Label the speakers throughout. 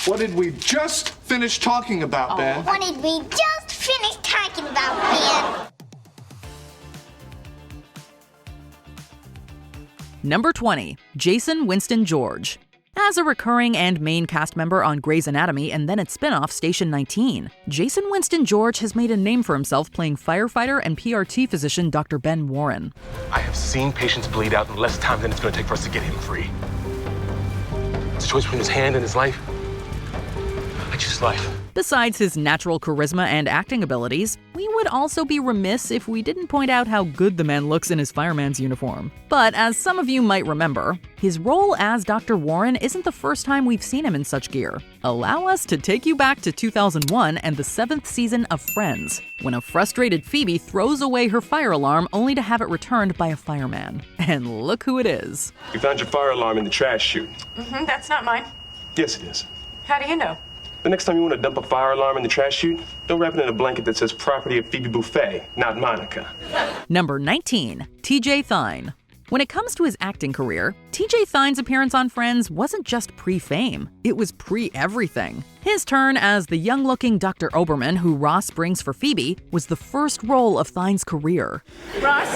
Speaker 1: What did we just finish talking about, Ben?
Speaker 2: What did we just finish talking about, Ben?
Speaker 3: Number 20, Jason Winston George. As a recurring and main cast member on Grey's Anatomy and then its spin-off Station 19, Jason Winston George has made a name for himself playing firefighter and PRT physician Dr. Ben Warren.
Speaker 4: I have seen patients bleed out in less time than it's going to take for us to get him free. It's a choice between his hand and his life. I choose life.
Speaker 3: Besides his natural charisma and acting abilities, we would also be remiss if we didn't point out how good the man looks in his fireman's uniform. But as some of you might remember, his role as Dr. Warren isn't the first time we've seen him in such gear. Allow us to take you back to 2001 and the 7th season of Friends, when a frustrated Phoebe throws away her fire alarm only to have it returned by a fireman. And look who it is.
Speaker 4: We found your fire alarm in the trash chute.
Speaker 5: That's not mine.
Speaker 4: Yes, it is.
Speaker 5: How do you know?
Speaker 4: The next time you want to dump a fire alarm in the trash chute, don't wrap it in a blanket that says property of Phoebe Buffet, not Monica.
Speaker 3: Number 19, TJ Thyne. When it comes to his acting career, TJ Thyne's appearance on Friends wasn't just pre-fame, it was pre-everything. His turn as the young-looking Dr. Oberman, who Ross brings for Phoebe, was the first role of Thyne's career.
Speaker 5: Ross,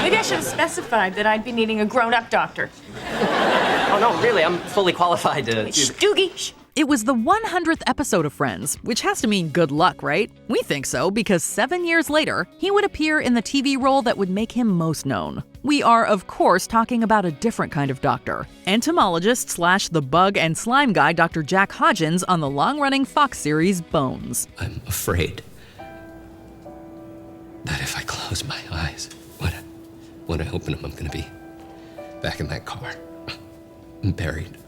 Speaker 5: maybe I should have specified that I'd be needing a grown-up doctor.
Speaker 6: Oh, no, really, I'm fully qualified to...
Speaker 5: Shh, Doogie, shh.
Speaker 3: It was the 100th episode of Friends, which has to mean good luck, right? We think so because 7 years later, he would appear in the TV role that would make him most known. We are, of course, talking about a different kind of doctor. Entomologist / the bug and slime guy Dr. Jack Hodgins on the long-running Fox series Bones.
Speaker 7: I'm afraid that if I close my eyes, when I open them, I'm gonna be back in that car, buried.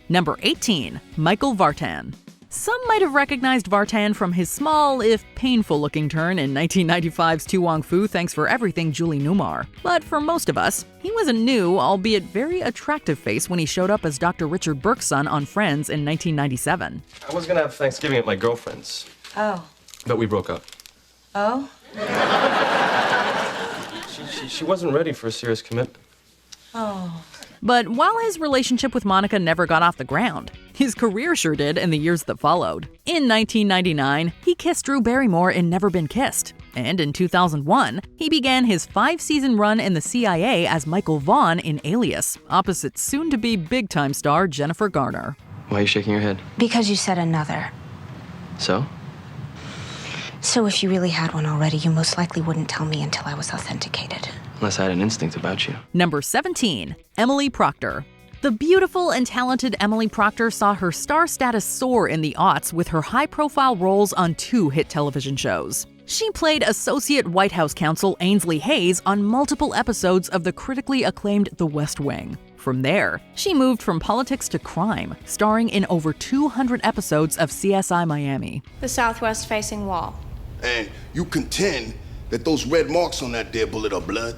Speaker 3: Number 18, Michael Vartan. Some might have recognized Vartan from his small, if painful-looking turn in 1995's To Wong Foo Thanks for Everything, Julie Newmar. But for most of us, he was a new, albeit very attractive face when he showed up as Dr. Richard Burke's son on Friends in 1997.
Speaker 4: I was going to have Thanksgiving at my girlfriend's.
Speaker 5: Oh.
Speaker 4: But we broke up.
Speaker 5: Oh?
Speaker 4: She wasn't ready for a serious commitment.
Speaker 5: Oh.
Speaker 3: But while his relationship with Monica never got off the ground, his career sure did in the years that followed. In 1999, he kissed Drew Barrymore in Never Been Kissed. And in 2001, he began his 5-season run in the CIA as Michael Vaughn in Alias, opposite soon-to-be big-time star Jennifer Garner.
Speaker 8: Why are you shaking your head?
Speaker 9: Because you said another.
Speaker 8: So?
Speaker 9: So if you really had one already, you most likely wouldn't tell me until I was authenticated.
Speaker 8: Unless I had an instinct about you.
Speaker 3: Number 17, Emily Proctor. The beautiful and talented Emily Proctor saw her star status soar in the aughts with her high-profile roles on 2 hit television shows. She played Associate White House Counsel Ainsley Hayes on multiple episodes of the critically acclaimed The West Wing. From there, she moved from politics to crime, starring in over 200 episodes of CSI Miami.
Speaker 10: The southwest-facing wall.
Speaker 11: And you contend that those red marks on that there bullet are blood?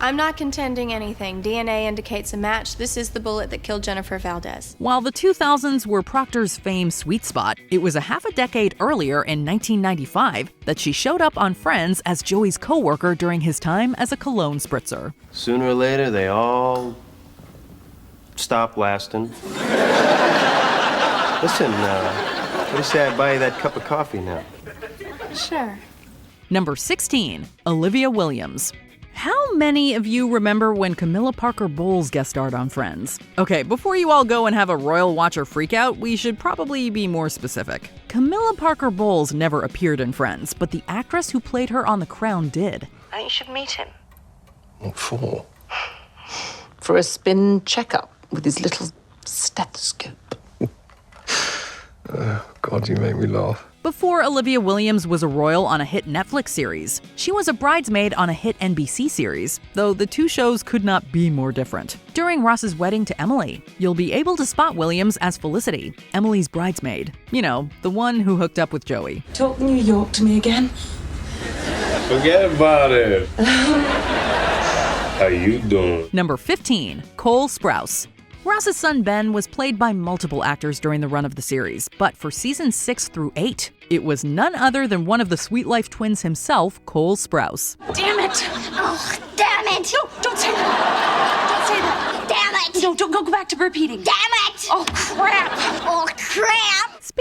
Speaker 10: I'm not contending anything. DNA indicates a match. This is the bullet that killed Jennifer Valdez.
Speaker 3: While the 2000s were Proctor's fame sweet spot, it was a half a decade earlier in 1995 that she showed up on Friends as Joey's co-worker during his time as a cologne spritzer.
Speaker 8: Sooner or later, they all stop lasting. Listen, what do you say I buy you that cup of coffee now?
Speaker 10: Sure.
Speaker 3: Number 16, Olivia Williams. How many of you remember when Camilla Parker Bowles guest starred on Friends? Okay, before you all go and have a Royal Watcher freakout, we should probably be more specific. Camilla Parker Bowles never appeared in Friends, but the actress who played her on The Crown did.
Speaker 12: I think you should meet him.
Speaker 7: What for?
Speaker 12: For a spin checkup with his little stethoscope.
Speaker 7: God, you make me laugh.
Speaker 3: Before Olivia Williams was a royal on a hit Netflix series, she was a bridesmaid on a hit NBC series, though the 2 shows could not be more different. During Ross's wedding to Emily, you'll be able to spot Williams as Felicity, Emily's bridesmaid. You know, the one who hooked up with Joey.
Speaker 13: Talk New York to me again.
Speaker 4: Forget about it. How you doing?
Speaker 3: Number 15, Cole Sprouse. Ross's son Ben was played by multiple actors during the run of the series, but for seasons 6 through 8, it was none other than one of the Sweet Life twins himself, Cole Sprouse.
Speaker 13: Damn it!
Speaker 2: Oh, damn it!
Speaker 13: No, don't say that! Don't say that!
Speaker 2: Damn it!
Speaker 13: No, don't go back to repeating.
Speaker 2: Damn it!
Speaker 13: Oh, crap!
Speaker 2: Oh,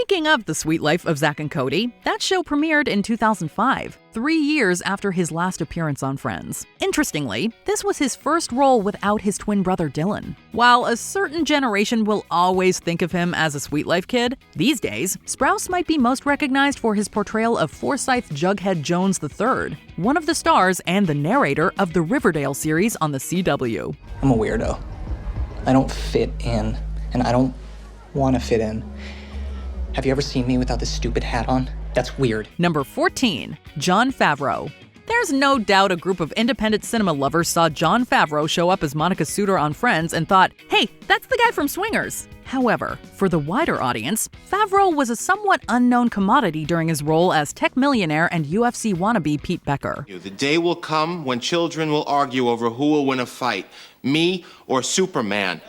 Speaker 3: Speaking of The Sweet Life of Zack and Cody, that show premiered in 2005, 3 years after his last appearance on Friends. Interestingly, this was his first role without his twin brother Dylan. While a certain generation will always think of him as a Sweet Life kid, these days, Sprouse might be most recognized for his portrayal of Forsyth Jughead Jones III, one of the stars and the narrator of the Riverdale series on the CW.
Speaker 14: I'm a weirdo. I don't fit in, and I don't want to fit in. Have you ever seen me without this stupid hat on? That's weird.
Speaker 3: Number 14, Jon Favreau. There's no doubt a group of independent cinema lovers saw Jon Favreau show up as Monica Suter on Friends and thought, hey, that's the guy from Swingers. However, for the wider audience, Favreau was a somewhat unknown commodity during his role as tech millionaire and UFC wannabe Pete Becker.
Speaker 15: The day will come when children will argue over who will win a fight, me or Superman.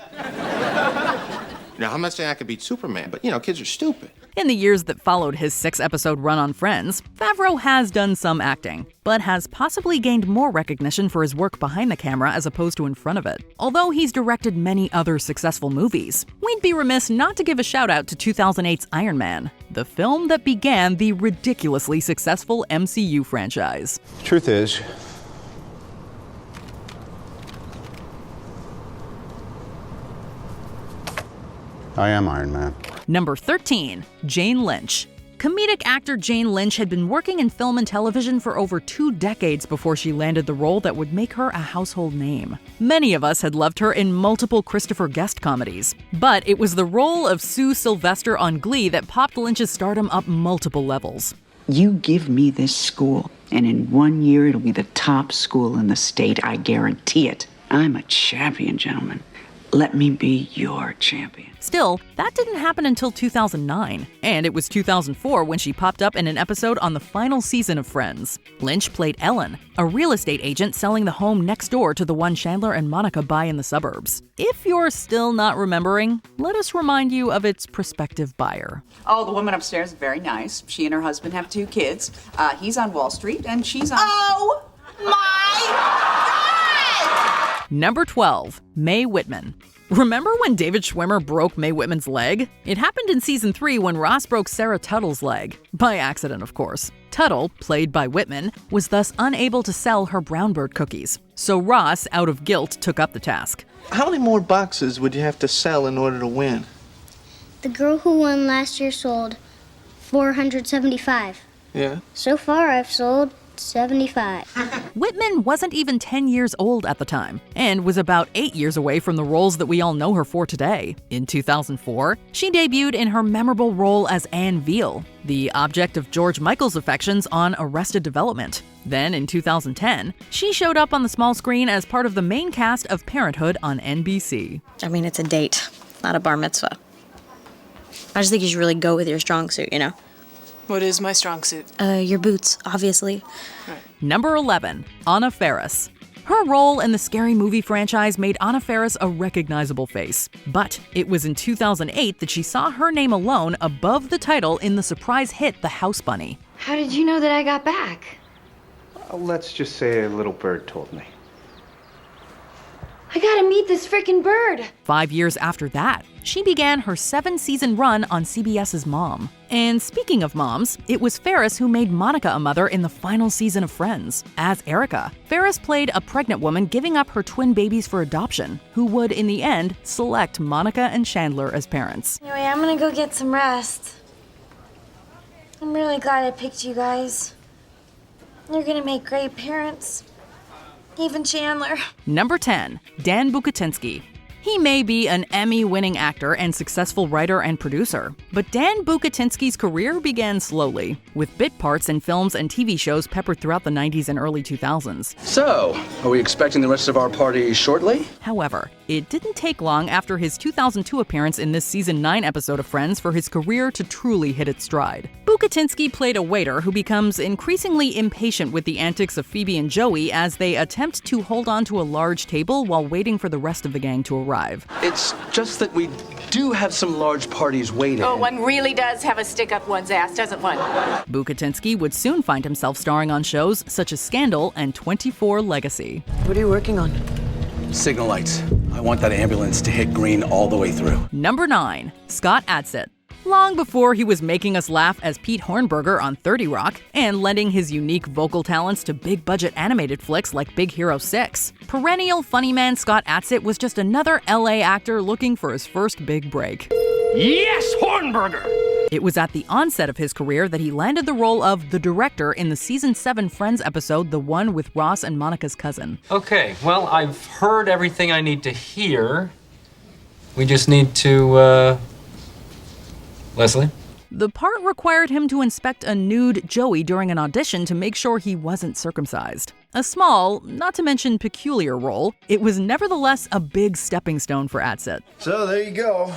Speaker 15: Now, I'm not saying I could beat Superman, but, kids are stupid.
Speaker 3: In the years that followed his 6-episode run on Friends, Favreau has done some acting, but has possibly gained more recognition for his work behind the camera as opposed to in front of it. Although he's directed many other successful movies, we'd be remiss not to give a shout out to 2008's Iron Man, the film that began the ridiculously successful MCU franchise.
Speaker 16: Truth is, I am Iron Man.
Speaker 3: Number 13, Jane Lynch. Comedic actor Jane Lynch had been working in film and television for over 2 decades before she landed the role that would make her a household name. Many of us had loved her in multiple Christopher Guest comedies, but it was the role of Sue Sylvester on Glee that popped Lynch's stardom up multiple levels.
Speaker 17: You give me this school, and in 1 year it'll be the top school in the state, I guarantee it. I'm a champion, gentlemen. Let me be your champion.
Speaker 3: Still, that didn't happen until 2009, and it was 2004 when she popped up in an episode on the final season of Friends. Lynch played Ellen, a real estate agent selling the home next door to the one Chandler and Monica buy in the suburbs. If you're still not remembering, let us remind you of its prospective buyer.
Speaker 18: Oh, the woman upstairs is very nice. She and her husband have 2 kids. He's on Wall Street, and she's on...
Speaker 2: Oh, my God!
Speaker 3: Number 12, Mae Whitman. Remember when David Schwimmer broke Mae Whitman's leg? It happened in season 3 when Ross broke Sarah Tuttle's leg. By accident, of course. Tuttle, played by Whitman, was thus unable to sell her Brownbird cookies. So Ross, out of guilt, took up the task.
Speaker 1: How many more boxes would you have to sell in order to win?
Speaker 2: The girl who won last year sold 475.
Speaker 1: Yeah?
Speaker 2: So far, I've sold 75.
Speaker 3: Whitman wasn't even 10 years old at the time, and was about 8 years away from the roles that we all know her for today. In 2004, she debuted in her memorable role as Anne Veal, the object of George Michael's affections on Arrested Development. Then, in 2010, she showed up on the small screen as part of the main cast of Parenthood on NBC.
Speaker 19: I mean, it's a date, not a bar mitzvah. I just think you should really go with your strong suit, you know?
Speaker 20: What is my strong suit?
Speaker 19: Your boots, obviously.
Speaker 20: Right.
Speaker 3: Number 11, Anna Faris. Her role in the Scary Movie franchise made Anna Faris a recognizable face. But it was in 2008 that she saw her name alone above the title in the surprise hit The House Bunny.
Speaker 21: How did you know that I got back?
Speaker 8: Let's just say a little bird told me.
Speaker 21: I gotta meet this frickin' bird.
Speaker 3: 5 years after that, she began her 7-season run on CBS's Mom. And speaking of moms, it was Faris who made Monica a mother in the final season of Friends. As Erica, Faris played a pregnant woman giving up her twin babies for adoption, who would, in the end, select Monica and Chandler as parents.
Speaker 21: Anyway, I'm gonna go get some rest. I'm really glad I picked you guys. You're gonna make great parents. Even Chandler.
Speaker 3: Number 10, Dan Bucatinsky. He may be an Emmy-winning actor and successful writer and producer, but Dan Bucatinsky's career began slowly, with bit parts in films and TV shows peppered throughout the 90s and early 2000s.
Speaker 22: So, are we expecting the rest of our party shortly?
Speaker 3: However, it didn't take long after his 2002 appearance in this season 9 episode of Friends for his career to truly hit its stride. Bucatinsky played a waiter who becomes increasingly impatient with the antics of Phoebe and Joey as they attempt to hold on to a large table while waiting for the rest of the gang to arrive.
Speaker 22: It's just that we do have some large parties waiting.
Speaker 5: Oh, one really does have a stick up one's ass, doesn't one?
Speaker 3: Bucatinsky would soon find himself starring on shows such as Scandal and 24 Legacy.
Speaker 22: What are you working on? Signal lights. I want that ambulance to hit green all the way through.
Speaker 3: Number 9, Scott Adsit. long before he was making us laugh as Pete Hornberger on 30 Rock and lending his unique vocal talents to big-budget animated flicks like Big Hero 6. Perennial funny man Scott Adsit was just another LA actor looking for his first big break.
Speaker 6: Yes, Hornberger!
Speaker 3: It was at the onset of his career that he landed the role of the director in the season 7 Friends episode, the one with Ross and Monica's cousin.
Speaker 9: Okay, well, I've heard everything I need to hear. We just need to, Leslie?
Speaker 3: The part required him to inspect a nude Joey during an audition to make sure he wasn't circumcised. A small, not to mention peculiar role, it was nevertheless a big stepping stone for Adsit.
Speaker 23: So there you go.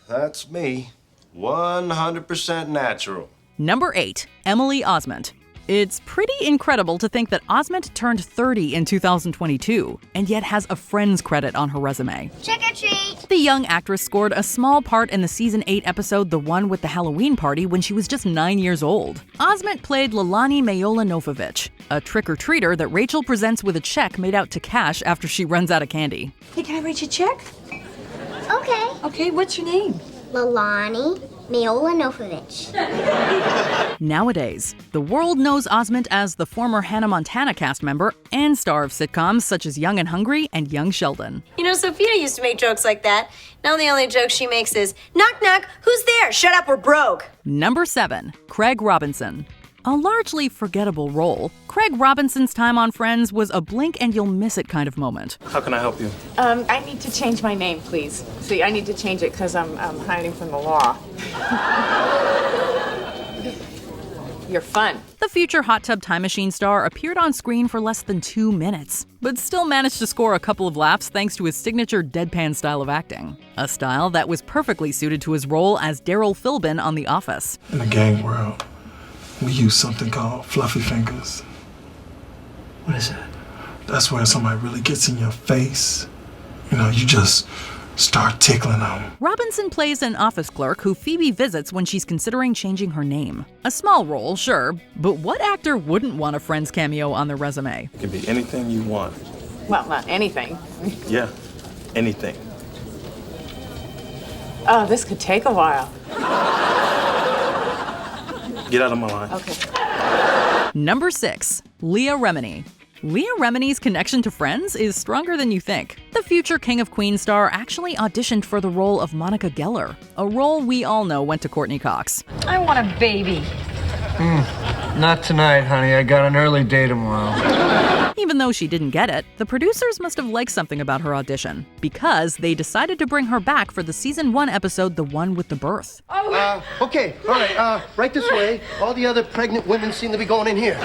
Speaker 23: That's me. 100% natural.
Speaker 3: Number 8, Emily Osment. It's pretty incredible to think that Osment turned 30 in 2022 and yet has a Friends credit on her resume.
Speaker 2: Trick or treat!
Speaker 3: The young actress scored a small part in the season 8 episode The One with the Halloween Party when she was just 9 years old. Osment played Lelani Mayola-Novovich, a trick-or-treater that Rachel presents with a check made out to cash after she runs out of candy.
Speaker 21: Hey, can I write you a check?
Speaker 2: Okay.
Speaker 21: Okay, what's your name?
Speaker 2: Lelani Mayola-Novovich.
Speaker 3: Nowadays, the world knows Osment as the former Hannah Montana cast member and star of sitcoms such as Young and Hungry and Young Sheldon.
Speaker 24: You know, Sophia used to make jokes like that. Now the only joke she makes is, knock, knock, who's there? Shut up, we're broke.
Speaker 3: Number 7, Craig Robinson. A largely forgettable role, Craig Robinson's time on Friends was a blink and you'll miss it kind of moment.
Speaker 23: How can I help you?
Speaker 5: I need to change my name, please. See, I need to change it because I'm hiding from the law. You're fun.
Speaker 3: The future Hot Tub Time Machine star appeared on screen for less than 2 minutes, but still managed to score a couple of laughs thanks to his signature deadpan style of acting. A style that was perfectly suited to his role as Daryl Philbin on The Office.
Speaker 25: In the gang world, we use something called fluffy fingers.
Speaker 22: What is that?
Speaker 25: That's where somebody really gets in your face. You know, you just start tickling them.
Speaker 3: Robinson plays an office clerk who Phoebe visits when she's considering changing her name. A small role, sure, but what actor wouldn't want a Friends cameo on their resume?
Speaker 23: It can be anything you want.
Speaker 5: Well, not anything.
Speaker 23: Yeah, anything.
Speaker 5: Oh, this could take a while.
Speaker 23: Get out of my line.
Speaker 5: Okay.
Speaker 3: Number 6, Leah Remini. Leah Remini's connection to Friends is stronger than you think. The future King of Queens star actually auditioned for the role of Monica Geller, a role we all know went to Courtney Cox.
Speaker 21: I want a baby.
Speaker 22: Not tonight, honey. I got an early day tomorrow.
Speaker 3: Even though she didn't get it, the producers must have liked something about her audition, because they decided to bring her back for the season 1 episode, The One with the Birth.
Speaker 22: Okay, all right, right this way. All the other pregnant women seem to be going in here.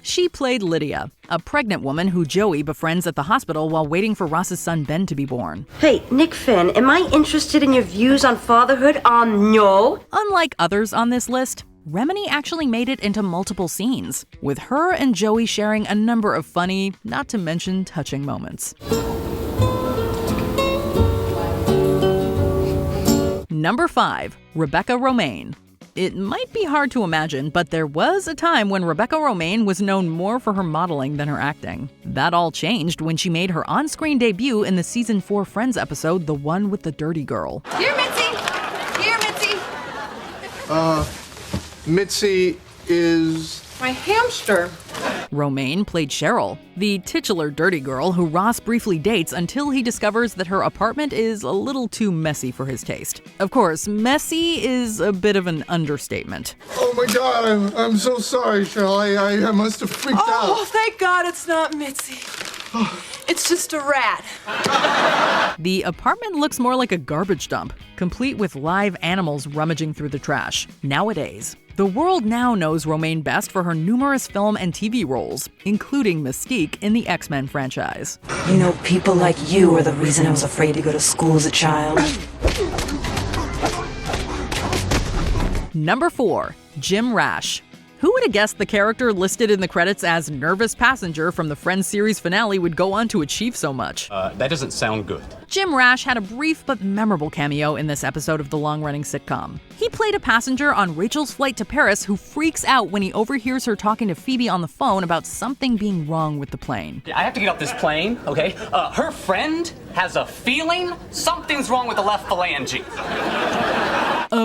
Speaker 3: She played Lydia, a pregnant woman who Joey befriends at the hospital while waiting for Ross's son Ben to be born.
Speaker 24: Hey, Nick Finn, am I interested in your views on fatherhood? No.
Speaker 3: Unlike others on this list, Remini actually made it into multiple scenes, with her and Joey sharing a number of funny, not to mention touching moments. Number 5, Rebecca Romijn. It might be hard to imagine, but there was a time when Rebecca Romijn was known more for her modeling than her acting. That all changed when she made her on-screen debut in the season 4 Friends episode, The One with the Dirty Girl.
Speaker 21: Here, Mitzi! Here, Mitzi!
Speaker 1: Mitzi is...
Speaker 21: My hamster.
Speaker 3: Romijn played Cheryl, the titular dirty girl who Ross briefly dates until he discovers that her apartment is a little too messy for his taste. Of course, messy is a bit of an understatement.
Speaker 11: Oh my God, I'm so sorry, Cheryl. I must have freaked out.
Speaker 20: Oh, thank God it's not Mitzi. It's just a rat.
Speaker 3: The apartment looks more like a garbage dump, complete with live animals rummaging through the trash. Nowadays, the world now knows Romijn best for her numerous film and TV roles, including Mystique in the X-Men franchise.
Speaker 26: You know, people like you are the reason I was afraid to go to school as a child.
Speaker 3: Number 4, Jim Rash. Who would have guessed the character listed in the credits as nervous passenger from the Friends series finale would go on to achieve so much?
Speaker 9: That doesn't sound good.
Speaker 3: Jim Rash had a brief but memorable cameo in this episode of the long-running sitcom. He played a passenger on Rachel's flight to Paris who freaks out when he overhears her talking to Phoebe on the phone about something being wrong with the plane.
Speaker 6: I have to get off this plane, okay? Her friend has a feeling something's wrong with the left phalange.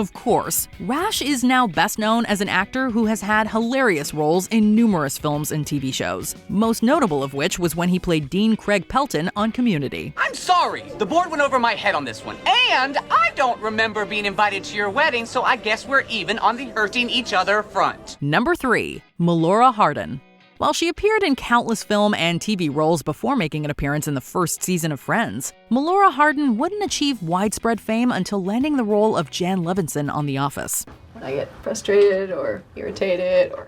Speaker 3: Of course, Rash is now best known as an actor who has had hilarious roles in numerous films and TV shows, most notable of which was when he played Dean Craig Pelton on Community.
Speaker 4: I'm sorry, the board went over my head on this one. And I don't remember being invited to your wedding, so I guess we're even on the hurting each other front.
Speaker 3: Number 3. Melora Hardin. While she appeared in countless film and TV roles before making an appearance in the first season of Friends, Melora Hardin wouldn't achieve widespread fame until landing the role of Jan Levinson on The Office.
Speaker 5: When I get frustrated or irritated or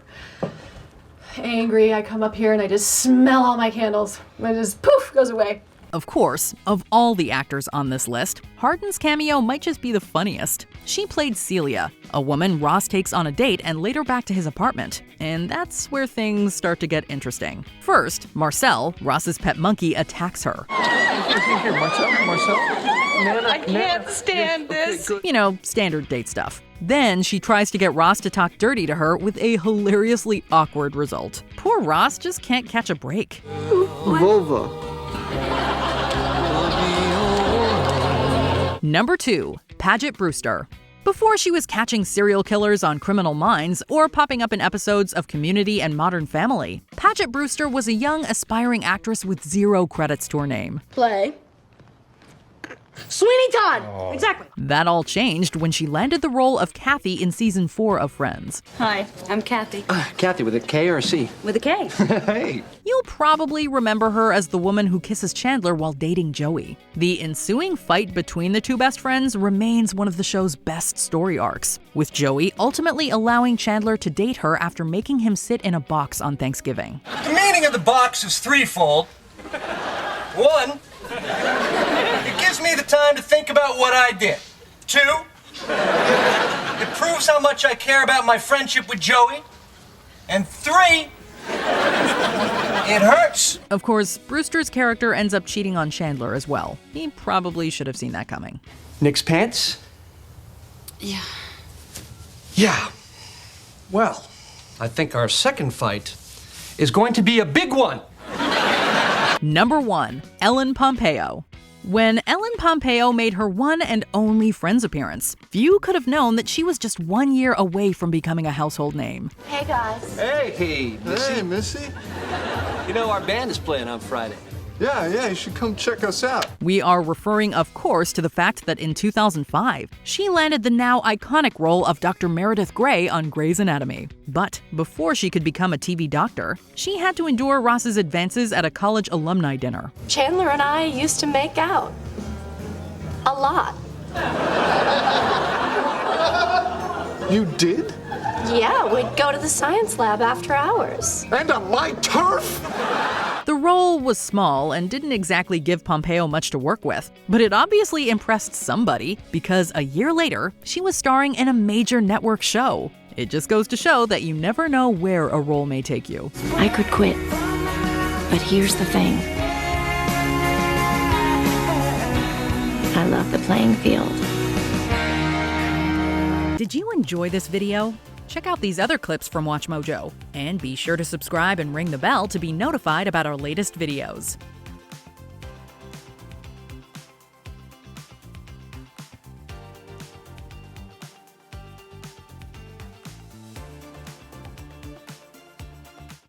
Speaker 5: angry, I come up here and I just smell all my candles. And it just poof goes away.
Speaker 3: Of course, of all the actors on this list, Hardin's cameo might just be the funniest. She played Celia, a woman Ross takes on a date and later back to his apartment. And that's where things start to get interesting. First, Marcel, Ross's pet monkey, attacks her.
Speaker 22: Here, Marcel. Nana,
Speaker 5: I can't stand this.
Speaker 3: You know, standard date stuff. Then she tries to get Ross to talk dirty to her with a hilariously awkward result. Poor Ross just can't catch a break.
Speaker 1: Vulva.
Speaker 3: Number 2. Paget Brewster. Before she was catching serial killers on Criminal Minds or popping up in episodes of Community and Modern Family, Paget Brewster was a young, aspiring actress with 0 credits to her name.
Speaker 5: Play. Sweeney Todd! Exactly.
Speaker 3: That all changed when she landed the role of Kathy in season 4 of Friends.
Speaker 7: Hi, I'm Kathy.
Speaker 22: Kathy, with a K or a C?
Speaker 7: With a K.
Speaker 22: Hey.
Speaker 3: You'll probably remember her as the woman who kisses Chandler while dating Joey. The ensuing fight between the two best friends remains one of the show's best story arcs, with Joey ultimately allowing Chandler to date her after making him sit in a box on Thanksgiving.
Speaker 22: The meaning of the box is threefold. 1, it gives me the time to think about what I did. 2, it proves how much I care about my friendship with Joey. And 3, it hurts.
Speaker 3: Of course, Brewster's character ends up cheating on Chandler as well. He probably should have seen that coming.
Speaker 22: Nick's pants? Yeah. Well, I think our second fight is going to be a big one.
Speaker 3: Number 1. Ellen Pompeo. When Ellen Pompeo made her one and only Friends appearance, few could have known that she was just 1 year away from becoming a household name.
Speaker 21: Hey, guys.
Speaker 22: Hey, Missy.
Speaker 1: Hey, Missy.
Speaker 22: You know, our band is playing on Friday.
Speaker 1: Yeah, you should come check us out.
Speaker 3: We are referring, of course, to the fact that in 2005, she landed the now iconic role of Dr. Meredith Grey on Grey's Anatomy. But before she could become a TV doctor, she had to endure Ross's advances at a college alumni dinner.
Speaker 5: Chandler and I used to make out. A lot.
Speaker 1: You did?
Speaker 5: Yeah, we'd go to the science lab after hours.
Speaker 1: And on my turf?
Speaker 3: The role was small and didn't exactly give Pompeo much to work with, but it obviously impressed somebody because a year later, she was starring in a major network show. It just goes to show that you never know where a role may take you.
Speaker 26: I could quit, but here's the thing. I love the playing field.
Speaker 3: Did you enjoy this video? Check out these other clips from MsMojo, and be sure to subscribe and ring the bell to be notified about our latest videos.